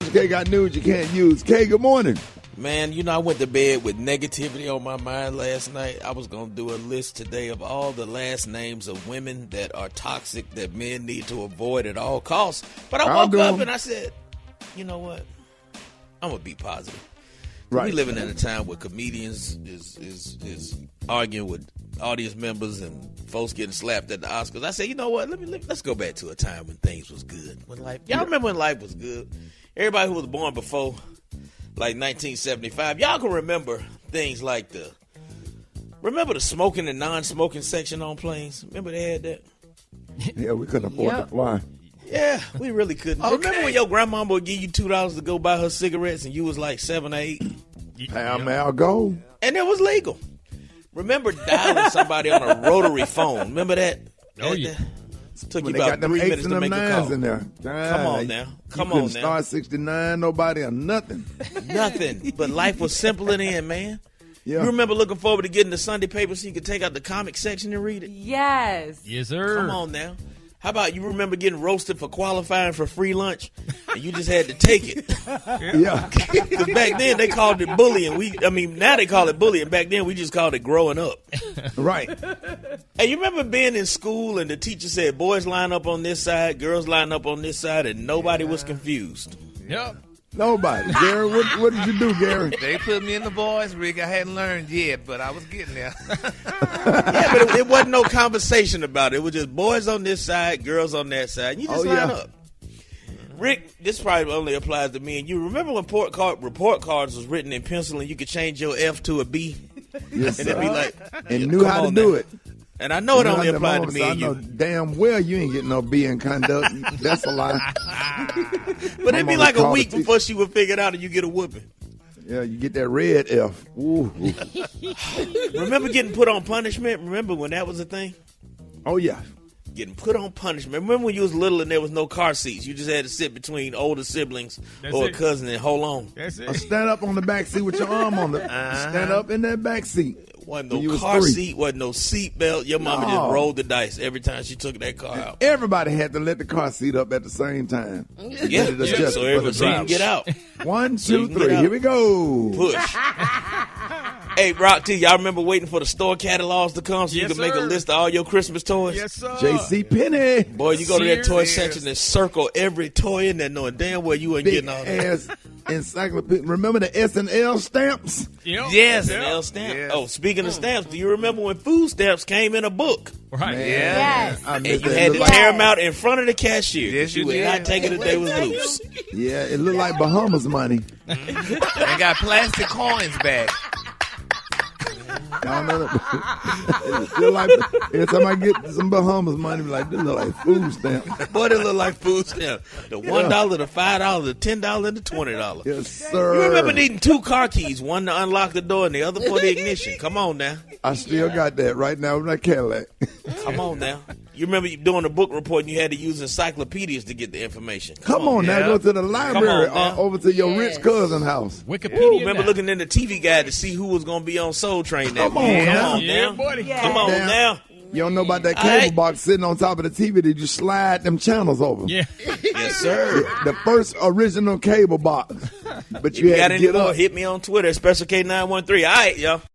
Special K got news you can't use. K, good morning. Man, you know, I went to bed with negativity on my mind last night. I was going to do a list today of all the last names of women that are toxic that men need to avoid at all costs. But I woke up and I said, you know what? I'm going to be positive. Right. We living in a time where comedians is arguing with audience members and folks getting slapped at the Oscars. I said, you know what? Let's go back to a time when things was good. Y'all remember when life was good? Everybody who was born before like 1975, y'all can remember things like remember the smoking and non-smoking section on planes? Remember they had that? Yeah, we couldn't afford to fly. Yeah, we really couldn't. Okay. Remember when your grandmama would give you $2 to go buy her cigarettes and you was like 7 or 8? I'll go. And it was legal. Remember dialing somebody on a rotary phone? Remember that? Oh, yeah. Took you about 3 minutes to make a call. In there. Come on now. Come on now. Start 69, nobody or nothing. Nothing. But life was simpler then, man. Yeah. You remember looking forward to getting the Sunday paper so you could take out the comic section and read it? Yes. Yes, sir. Come on now. How about you remember getting roasted for qualifying for free lunch and you just had to take it? Yeah. Because back then they called it bullying. Now they call it bullying. Back then we just called it growing up. Right. Hey, you remember being in school and the teacher said boys line up on this side, girls line up on this side, and nobody was confused? Yep. Nobody. Gary, what did you do, Gary? They put me in the boys' rig. I hadn't learned yet, but I was getting there. Yeah, but it wasn't no conversation about it. It was just boys on this side, girls on that side. You just line up. Rick, this probably only applies to me and you. Remember when report cards was written in pencil and you could change your F to a B? Yes, and it'd be like, and knew how to do it. And I know it only applied to me and you. I know damn well you ain't getting no B in conduct. That's a lie. But it'd be like a week before she would figure it out and you get a whooping. Yeah, you get that red F. Ooh. Remember getting put on punishment? Remember when that was a thing? Oh, yeah. Getting put on punishment. Remember when you was little and there was no car seats? You just had to sit between older siblings or a cousin and hold on. That's it. Or stand up on the back seat with your arm on the stand up in that back seat. Wasn't no car seat, wasn't no seat belt. Your mama just rolled the dice every time she took that car out. Everybody had to let the car seat up at the same time. Yeah, so everybody can get out. 1, 2, 3, here we go. Push. Hey, Rock T, y'all remember waiting for the store catalogs to come so you could make a list of all your Christmas toys? Yes, sir. J.C. Penney. Boy, you go to that toy section and circle every toy in there knowing damn well you ain't getting all that. Encyclopedia. Remember the S&L stamps? Yep. Yes, an L stamp. Yes. Oh, speaking of stamps, do you remember when food stamps came in a book? Right. Man, yes. And you had to tear them out in front of the cashier. Yes, you would did. not take it if they was loose. Yeah, it looked like Bahamas money. And got plastic coins back. Y'all know that. Feel like every time I get some Bahamas money, be like, this look like food stamps. Boy, they look like food stamps. The $1, the $5, the $10, and the $20. Yes, sir. You remember needing 2 car keys, one to unlock the door and the other for the ignition. Come on now. I still got that right now with my Cadillac. Come on now. You remember doing a book report and you had to use encyclopedias to get the information. Come on now, go to the library over to your rich cousin's house. Wikipedia. Remember looking in the TV guide to see who was going to be on Soul Train that Come on week. now. Come on now. buddy. Come on now. You don't know about that cable box sitting on top of the TV that you slide them channels over. Yeah. Yes, sir. The first original cable box. But you had got to any get more? up. Hit me on Twitter, Special K913. All right, y'all.